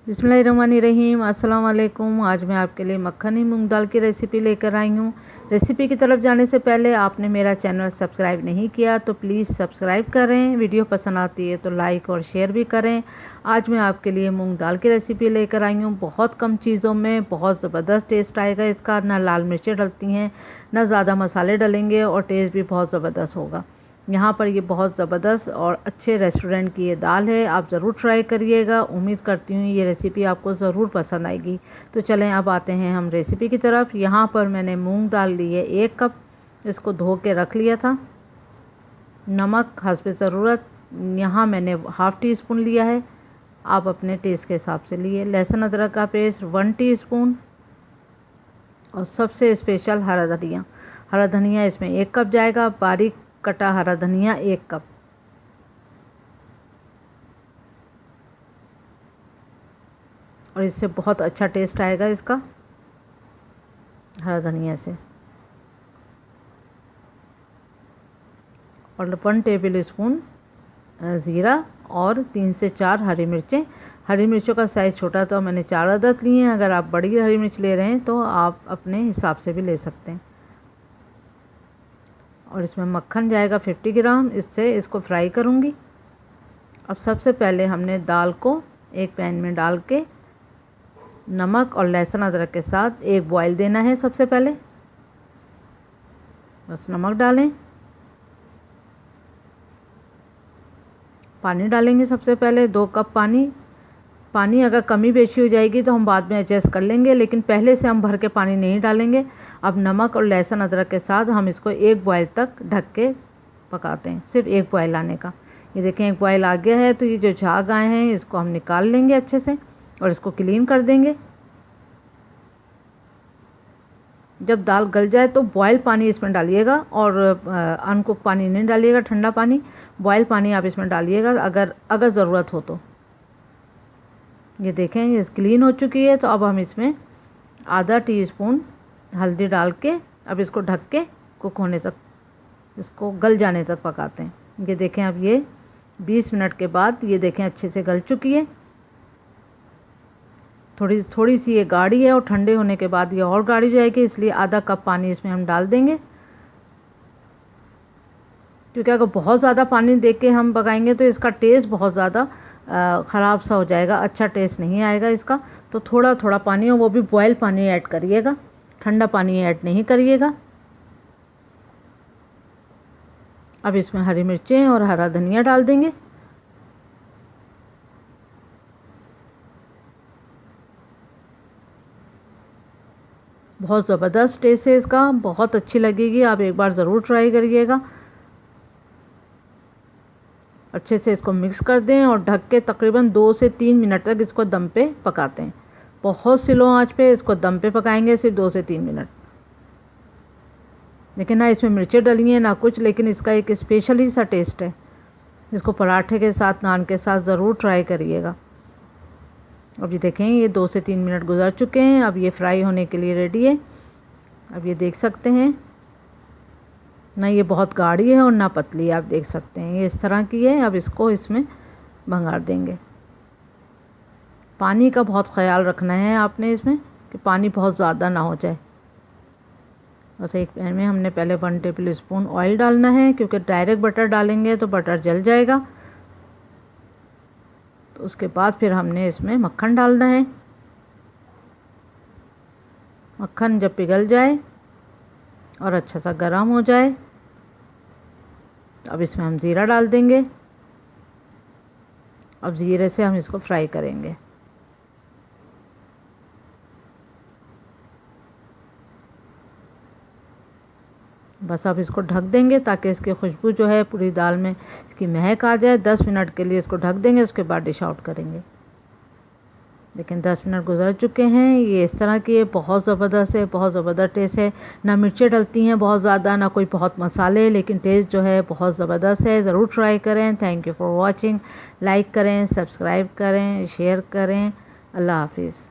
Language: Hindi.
बिस्मिल्लाहिर्रहमानिर्रहीम। अस्सलाम वालेकुम। आज मैं आपके लिए मक्खनी मूंग दाल की रेसिपी लेकर आई हूँ। रेसिपी की तरफ जाने से पहले आपने मेरा चैनल सब्सक्राइब नहीं किया तो प्लीज़ सब्सक्राइब करें। वीडियो पसंद आती है तो लाइक और शेयर भी करें। आज मैं आपके लिए मूंग दाल की रेसिपी लेकर आई हूँ। बहुत कम चीज़ों में बहुत ज़बरदस्त टेस्ट आएगा इसका। ना लाल मिर्चें डलती हैं, ना ज़्यादा मसाले डलेंगे और टेस्ट भी बहुत ज़बरदस्त होगा। यहाँ पर ये बहुत ज़बरदस्त और अच्छे रेस्टोरेंट की ये दाल है। आप ज़रूर ट्राई करिएगा। उम्मीद करती हूँ ये रेसिपी आपको ज़रूर पसंद आएगी। तो चलें अब आते हैं हम रेसिपी की तरफ। यहाँ पर मैंने मूंग दाल ली है 1 कप। इसको धो के रख लिया था। नमक हस्बे ज़रूरत यहाँ मैंने ½ टी स्पून लिया है। आप अपने टेस्ट के हिसाब से लिए। लहसुन अदरक का पेस्ट 1 टीस्पून। और सबसे स्पेशल हरा धनिया। हरा धनिया इसमें 1 कप जाएगा। बारीक कटा हरा धनिया 1 कप। और इससे बहुत अच्छा टेस्ट आएगा इसका हरा धनिया से। और 1 टेबल स्पून ज़ीरा और 3 से 4 हरी मिर्चें। हरी मिर्चों का साइज़ छोटा तो मैंने 4 अदद लिए हैं। अगर आप बड़ी हरी मिर्च ले रहे हैं तो आप अपने हिसाब से भी ले सकते हैं। और इसमें मक्खन जाएगा 50 ग्राम। इससे इसको फ्राई करूँगी। अब सबसे पहले हमने दाल को एक पैन में डाल के नमक और लहसुन अदरक के साथ एक बॉईल देना है। सबसे पहले बस नमक डालें, पानी डालेंगे। सबसे पहले 2 कप पानी अगर कमी बेशी हो जाएगी तो हम बाद में एडजस्ट कर लेंगे, लेकिन पहले से हम भर के पानी नहीं डालेंगे। अब नमक और लहसुन अदरक के साथ हम इसको 1 बॉयल तक ढक के पकाते हैं। सिर्फ 1 बॉयल आने का। ये देखें 1 बॉयल आ गया है तो ये जो झाग आए हैं इसको हम निकाल लेंगे अच्छे से और इसको क्लीन कर देंगे। जब दाल गल जाए तो बॉयल पानी इसमें डालिएगा और अनकुक पानी नहीं डालिएगा, ठंडा पानी। बॉयल पानी आप इसमें डालिएगा अगर ज़रूरत हो तो। ये देखें ये क्लीन हो चुकी है। तो अब हम इसमें ½ टीस्पून हल्दी डाल के अब इसको ढक के कुक होने तक, इसको गल जाने तक पकाते हैं। ये देखें अब ये 20 मिनट के बाद ये देखें अच्छे से गल चुकी है। थोड़ी सी ये गाढ़ी है और ठंडे होने के बाद ये और गाढ़ी हो जाएगी, इसलिए ½ कप पानी इसमें हम डाल देंगे। क्योंकि अगर बहुत ज़्यादा पानी दे के हम पकाएंगे तो इसका टेस्ट बहुत ज़्यादा ख़राब सा हो जाएगा, अच्छा टेस्ट नहीं आएगा इसका। तो थोड़ा थोड़ा पानी और वो भी बॉयल पानी ऐड करिएगा, ठंडा पानी ऐड नहीं करिएगा। अब इसमें हरी मिर्चें और हरा धनिया डाल देंगे। बहुत ज़बरदस्त टेस्ट है इसका, बहुत अच्छी लगेगी। आप एक बार ज़रूर ट्राई करिएगा। अच्छे से इसको मिक्स कर दें और ढक के तकरीबन 2 से 3 मिनट तक इसको दम पे पकाते हैं। बहुत स्लो आंच पे इसको दम पे पकाएंगे, सिर्फ 2 से 3 मिनट। लेकिन ना इसमें मिर्चें डली हैं ना कुछ, लेकिन इसका एक स्पेशल ही सा टेस्ट है। इसको पराठे के साथ, नान के साथ ज़रूर ट्राई करिएगा। अब ये देखें ये 2 से 3 मिनट गुजर चुके हैं। अब ये फ्राई होने के लिए रेडी है। अब ये देख सकते हैं ना ये बहुत गाढ़ी है और ना पतली, आप देख सकते हैं ये इस तरह की है। अब इसको इसमें भंगार देंगे। पानी का बहुत ख्याल रखना है आपने इसमें कि पानी बहुत ज़्यादा ना हो जाए। बस एक पैन में हमने पहले 1 टेबल स्पून ऑयल डालना है, क्योंकि डायरेक्ट बटर डालेंगे तो बटर जल जाएगा। तो उसके बाद फिर हमने इसमें मक्खन डालना है। मक्खन जब पिघल जाए और अच्छा सा गर्म हो जाए तो अब इसमें हम ज़ीरा डाल देंगे। अब ज़ीरे से हम इसको फ्राई करेंगे। बस अब इसको ढक देंगे ताकि इसकी खुशबू जो है पूरी दाल में इसकी महक आ जाए। 10 मिनट के लिए इसको ढक देंगे, उसके बाद डिश आउट करेंगे। लेकिन 10 मिनट गुजर चुके हैं। ये इस तरह की है, बहुत ज़बरदस्त है, बहुत ज़बरदस्त टेस्ट है। ना मिर्चें डलती हैं बहुत ज़्यादा, ना कोई बहुत मसाले, लेकिन टेस्ट जो है बहुत ज़बरदस्त है। ज़रूर ट्राई करें। Thank you for watching. Like करें, सब्सक्राइब करें, शेयर करें। अल्लाह हाफिज़।